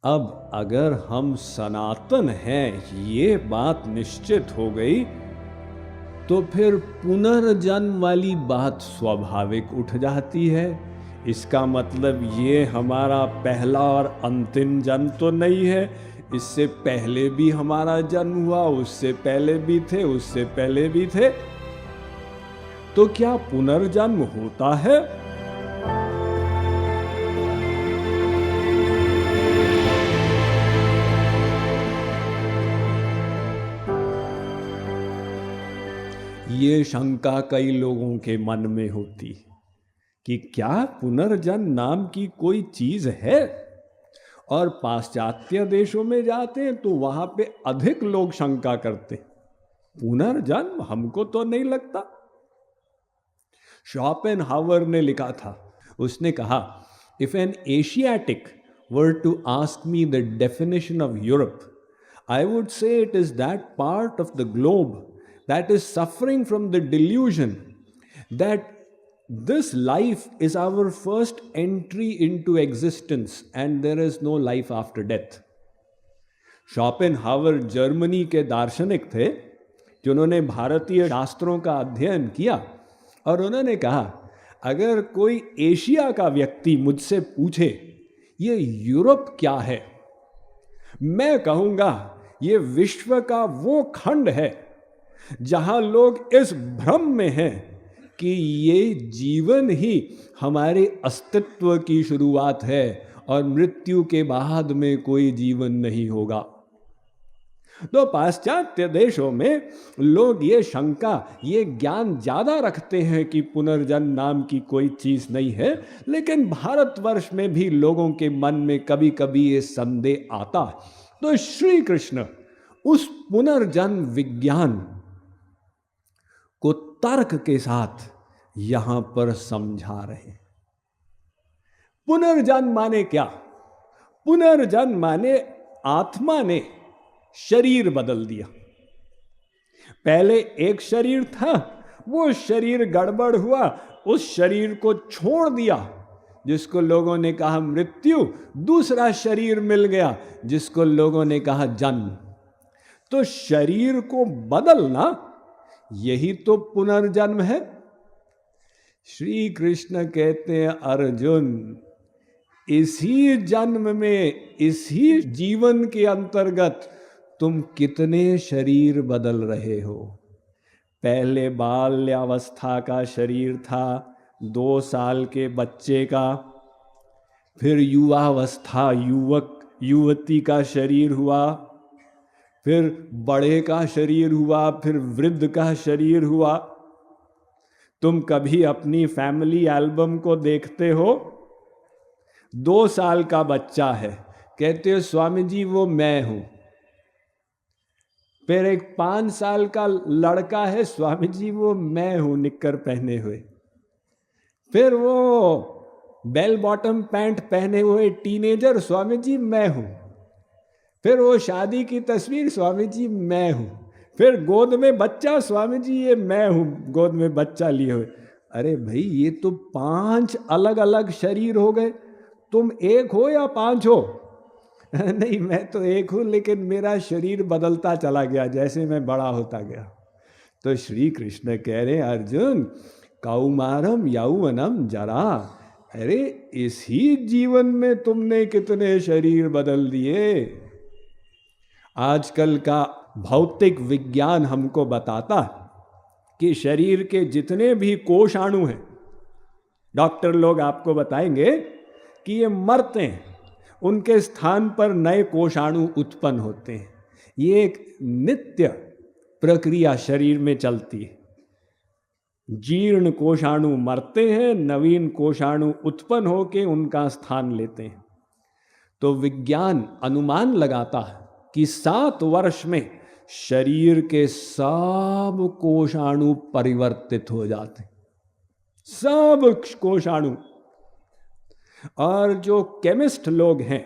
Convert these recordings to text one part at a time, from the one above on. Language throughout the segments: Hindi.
अब अगर हम सनातन हैं, ये बात निश्चित हो गई, तो फिर पुनर्जन्म वाली बात स्वाभाविक उठ जाती है। इसका मतलब ये हमारा पहला और अंतिम जन्म तो नहीं है। इससे पहले भी हमारा जन्म हुआ, उससे पहले भी थे, उससे पहले भी थे। तो क्या पुनर्जन्म होता है? ये शंका कई लोगों के मन में होती कि क्या पुनर्जन्म नाम की कोई चीज है। और पाश्चात्य देशों में जाते हैं तो वहां पे अधिक लोग शंका करते, पुनर्जन्म हमको तो नहीं लगता। शोपेनहावर ने लिखा था, उसने कहा, if an Asiatic were to ask me the definition of Europe, I would say it is that part of the globe that is suffering from the delusion that this life is our first entry into existence and there is no life after death. Schopenhauer Germany के दार्शनिक थे जिन्होंने भारतीय शास्त्रों का अध्ययन किया, और उन्होंने कहा, अगर कोई एशिया का व्यक्ति मुझसे पूछे ये यूरोप क्या है, मैं कहूंगा ये विश्व का वो खंड है जहां लोग इस भ्रम में हैं कि ये जीवन ही हमारे अस्तित्व की शुरुआत है और मृत्यु के बाद में कोई जीवन नहीं होगा। तो पाश्चात्य देशों में लोग ये शंका, ये ज्ञान ज्यादा रखते हैं कि पुनर्जन्म नाम की कोई चीज नहीं है। लेकिन भारतवर्ष में भी लोगों के मन में कभी कभी ये संदेह आता। तो श्री कृष्ण उस पुनर्जन्म विज्ञान को तर्क के साथ यहां पर समझा रहे। पुनर्जन्म माने क्या? पुनर्जन्म माने आत्मा ने शरीर बदल दिया। पहले एक शरीर था, वो शरीर गड़बड़ हुआ, उस शरीर को छोड़ दिया जिसको लोगों ने कहा मृत्यु, दूसरा शरीर मिल गया जिसको लोगों ने कहा जन्म। तो शरीर को बदलना, यही तो पुनर्जन्म है। श्री कृष्ण कहते हैं, अर्जुन, इसी जन्म में, इसी जीवन के अंतर्गत तुम कितने शरीर बदल रहे हो। पहले बाल्यावस्था का शरीर था, 2 साल के बच्चे का, फिर युवावस्था, युवक युवती का शरीर हुआ, फिर बड़े का शरीर हुआ, फिर वृद्ध का शरीर हुआ। तुम कभी अपनी फैमिली एल्बम को देखते हो? 2 साल का बच्चा है, कहते हो स्वामी जी वो मैं हूं। फिर एक 5 साल का लड़का है, स्वामी जी वो मैं हूं निक्कर पहने हुए। फिर वो बेल बॉटम पैंट पहने हुए टीनेजर, स्वामी जी मैं हूं। फिर वो शादी की तस्वीर, स्वामी जी मैं हूं। फिर गोद में बच्चा, स्वामी जी ये मैं हूं गोद में बच्चा लिए हुए। अरे भाई, ये तो 5 अलग अलग शरीर हो गए। तुम एक हो या 5 हो? नहीं, मैं तो एक हूं, लेकिन मेरा शरीर बदलता चला गया जैसे मैं बड़ा होता गया। तो श्री कृष्ण कह रहे, अर्जुन, कौमारम यौवनम जरा, अरे इसी जीवन में तुमने कितने शरीर बदल दिए। आजकल का भौतिक विज्ञान हमको बताता कि शरीर के जितने भी कोषाणु हैं, डॉक्टर लोग आपको बताएंगे कि ये मरते हैं, उनके स्थान पर नए कोषाणु उत्पन्न होते हैं। ये एक नित्य प्रक्रिया शरीर में चलती है। जीर्ण कोषाणु मरते हैं, नवीन कोषाणु उत्पन्न होकर उनका स्थान लेते हैं। तो विज्ञान अनुमान लगाता है कि 7 वर्ष में शरीर के सब कोषाणु परिवर्तित हो जाते, सब कोषाणु। और जो केमिस्ट लोग हैं,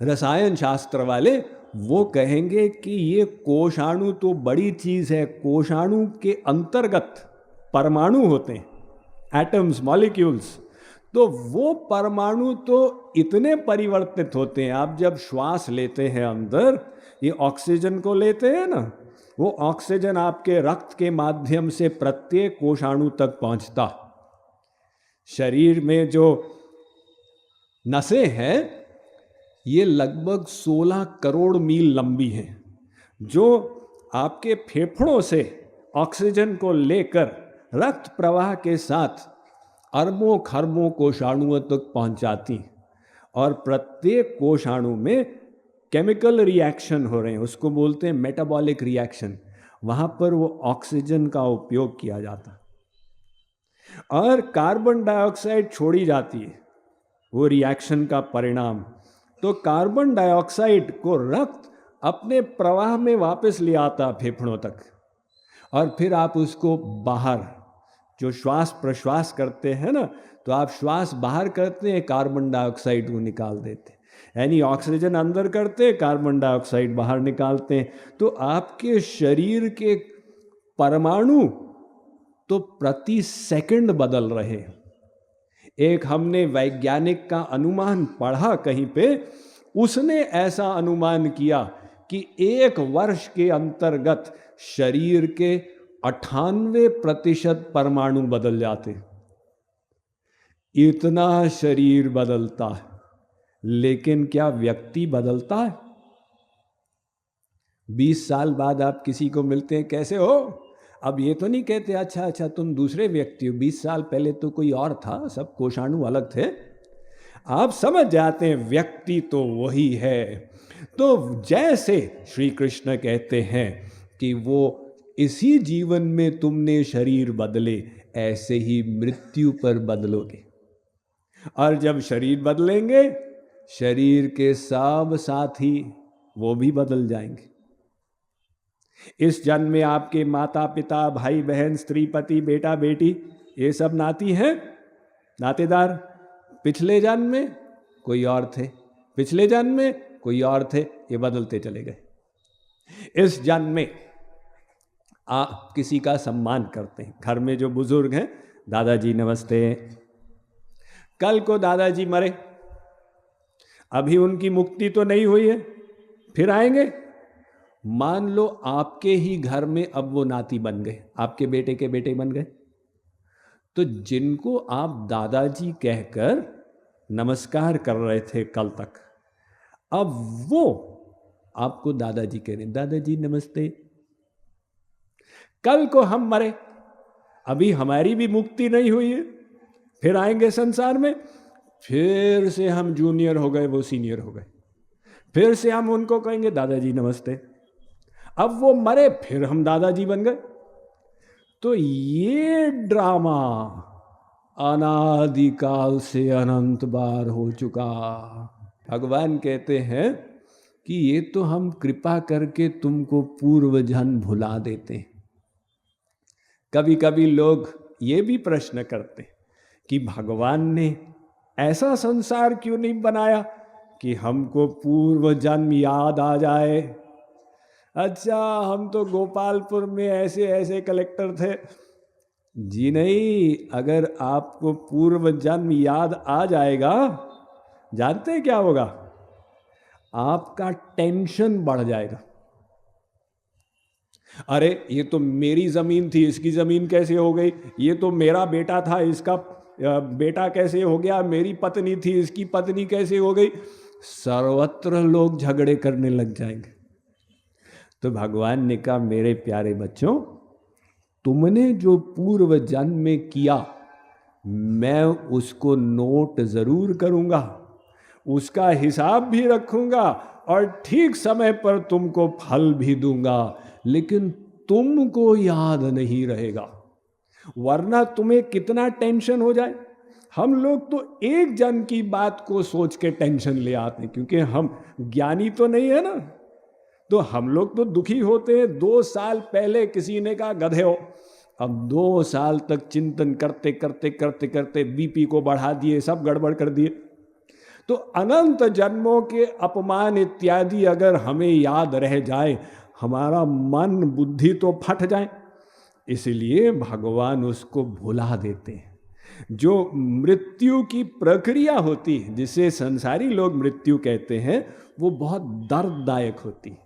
रसायन शास्त्र वाले, वो कहेंगे कि ये कोषाणु तो बड़ी चीज है। कोषाणु के अंतर्गत परमाणु होते हैं, एटम्स, मॉलिक्यूल्स। तो वो परमाणु तो इतने परिवर्तित होते हैं, आप जब श्वास लेते हैं अंदर, ये ऑक्सीजन को लेते हैं ना, वो ऑक्सीजन आपके रक्त के माध्यम से प्रत्येक कोषाणु तक पहुंचता। शरीर में जो नसें हैं ये लगभग 16 करोड़ मील लंबी हैं, जो आपके फेफड़ों से ऑक्सीजन को लेकर रक्त प्रवाह के साथ अरबों खरबों कोषाणुओं तक पहुंचाती, और प्रत्येक कोषाणु में केमिकल रिएक्शन हो रहे हैं, उसको बोलते हैं मेटाबॉलिक रिएक्शन। वहाँ पर वो ऑक्सीजन का उपयोग किया जाता और कार्बन डाइऑक्साइड छोड़ी जाती है, वो रिएक्शन का परिणाम। तो कार्बन डाइऑक्साइड को रक्त अपने प्रवाह में वापस ले आता फेफड़ों तक, और फिर आप उसको बाहर, जो श्वास प्रश्वास करते हैं ना, तो आप श्वास बाहर करते हैं, कार्बन डाइऑक्साइड को निकाल देते हैं, यानी ऑक्सीजन अंदर करते हैं, कार्बन डाइऑक्साइड बाहर निकालते हैं। तो आपके शरीर के परमाणु तो प्रति सेकंड बदल रहे हैं। एक हमने वैज्ञानिक का अनुमान पढ़ा कहीं पे, उसने ऐसा अनुमान किया कि 1 वर्ष के अंतर्गत शरीर के 98% परमाणु बदल जाते। इतना शरीर बदलता है, लेकिन क्या व्यक्ति बदलता है? 20 साल बाद आप किसी को मिलते हैं, कैसे हो? अब ये तो नहीं कहते अच्छा अच्छा तुम दूसरे व्यक्ति हो, 20 साल पहले तो कोई और था, सब कोषाणु अलग थे। आप समझ जाते हैं व्यक्ति तो वही है। तो जैसे श्री कृष्ण कहते हैं कि वो इसी जीवन में तुमने शरीर बदले, ऐसे ही मृत्यु पर बदलोगे, और जब शरीर बदलेंगे, शरीर के सब साथी वो भी बदल जाएंगे। इस जन्म में आपके माता पिता, भाई बहन, स्त्री पति, बेटा बेटी, ये सब नाती हैं, नातेदार। पिछले जन्म में कोई और थे, पिछले जन्म में कोई और थे, ये बदलते चले गए। इस जन्म में आप किसी का सम्मान करते हैं, घर में जो बुजुर्ग हैं, दादाजी नमस्ते। कल को दादाजी मरे, अभी उनकी मुक्ति तो नहीं हुई है, फिर आएंगे। मान लो आपके ही घर में अब वो नाती बन गए, आपके बेटे के बेटे बन गए, तो जिनको आप दादाजी कहकर नमस्कार कर रहे थे कल तक, अब वो आपको दादाजी कह रहे हैं, दादाजी नमस्ते। कल को हम मरे, अभी हमारी भी मुक्ति नहीं हुई है, फिर आएंगे संसार में, फिर से हम जूनियर हो गए, वो सीनियर हो गए, फिर से हम उनको कहेंगे दादाजी नमस्ते। अब वो मरे, फिर हम दादाजी बन गए। तो ये ड्रामा अनादिकाल से अनंत बार हो चुका। भगवान कहते हैं कि ये तो हम कृपा करके तुमको पूर्व जन्म भुला देते हैं। कभी कभी लोग ये भी प्रश्न करते कि भगवान ने ऐसा संसार क्यों नहीं बनाया कि हमको पूर्व जन्म याद आ जाए। अच्छा, हम तो गोपालपुर में ऐसे ऐसे कलेक्टर थे। जी नहीं, अगर आपको पूर्व जन्म याद आ जाएगा, जानते हैं क्या होगा? आपका टेंशन बढ़ जाएगा। अरे ये तो मेरी जमीन थी, इसकी जमीन कैसे हो गई? ये तो मेरा बेटा था, इसका बेटा कैसे हो गया? मेरी पत्नी थी, इसकी पत्नी कैसे हो गई? सर्वत्र लोग झगड़े करने लग जाएंगे। तो भगवान ने कहा, मेरे प्यारे बच्चों, तुमने जो पूर्व जन्म में किया, मैं उसको नोट जरूर करूंगा, उसका हिसाब भी रखूंगा, और ठीक समय पर तुमको फल भी दूंगा, लेकिन तुमको याद नहीं रहेगा। वरना तुम्हें कितना टेंशन हो जाए। हम लोग तो एक जन्म की बात को सोच के टेंशन ले आते हैं, क्योंकि हम ज्ञानी तो नहीं है ना, तो हम लोग तो दुखी होते हैं। 2 साल पहले किसी ने कहा गधे हो, अब 2 साल तक चिंतन करते करते करते करते बीपी को बढ़ा दिए, सब गड़बड़ कर दिए। तो अनंत जन्मों के अपमान इत्यादि अगर हमें याद रह जाए, हमारा मन बुद्धि तो फट जाए। इसलिए भगवान उसको भुला देते हैं। जो मृत्यु की प्रक्रिया होती है, जिसे संसारी लोग मृत्यु कहते हैं, वो बहुत दर्ददायक होती।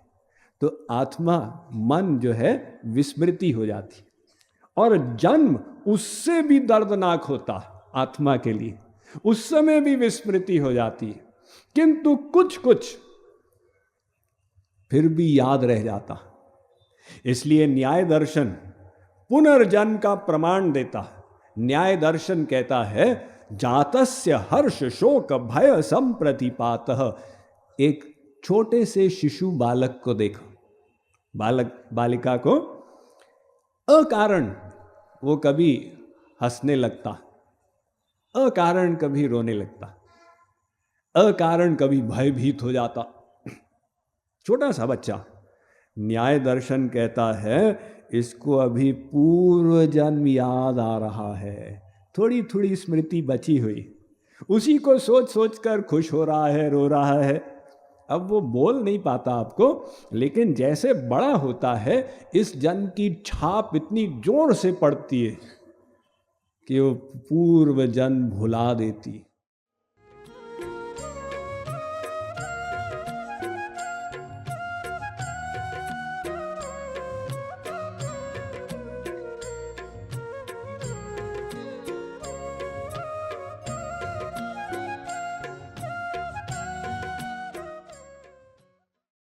तो आत्मा, मन जो है विस्मृति हो जाती, और जन्म उससे भी दर्दनाक होता आत्मा के लिए, उस समय भी विस्मृति हो जाती है, किंतु कुछ कुछ फिर भी याद रह जाता। इसलिए न्याय दर्शन पुनर्जन्म का प्रमाण देता। न्याय दर्शन कहता है जातस्य हर्ष शोक भय संप्रतिपातः। एक छोटे से शिशु बालक को देखो, बालक बालिका को, अकारण वो कभी हंसने लगता, अकारण कभी रोने लगता, अकारण कभी भयभीत हो जाता, छोटा सा बच्चा। न्याय दर्शन कहता है इसको अभी पूर्व जन्म याद आ रहा है, थोड़ी थोड़ी स्मृति बची हुई, उसी को सोच सोच कर खुश हो रहा है, रो रहा है। अब वो बोल नहीं पाता आपको, लेकिन जैसे बड़ा होता है इस जन्म की छाप इतनी जोर से पड़ती है कि वो पूर्व जन्म भुला देती।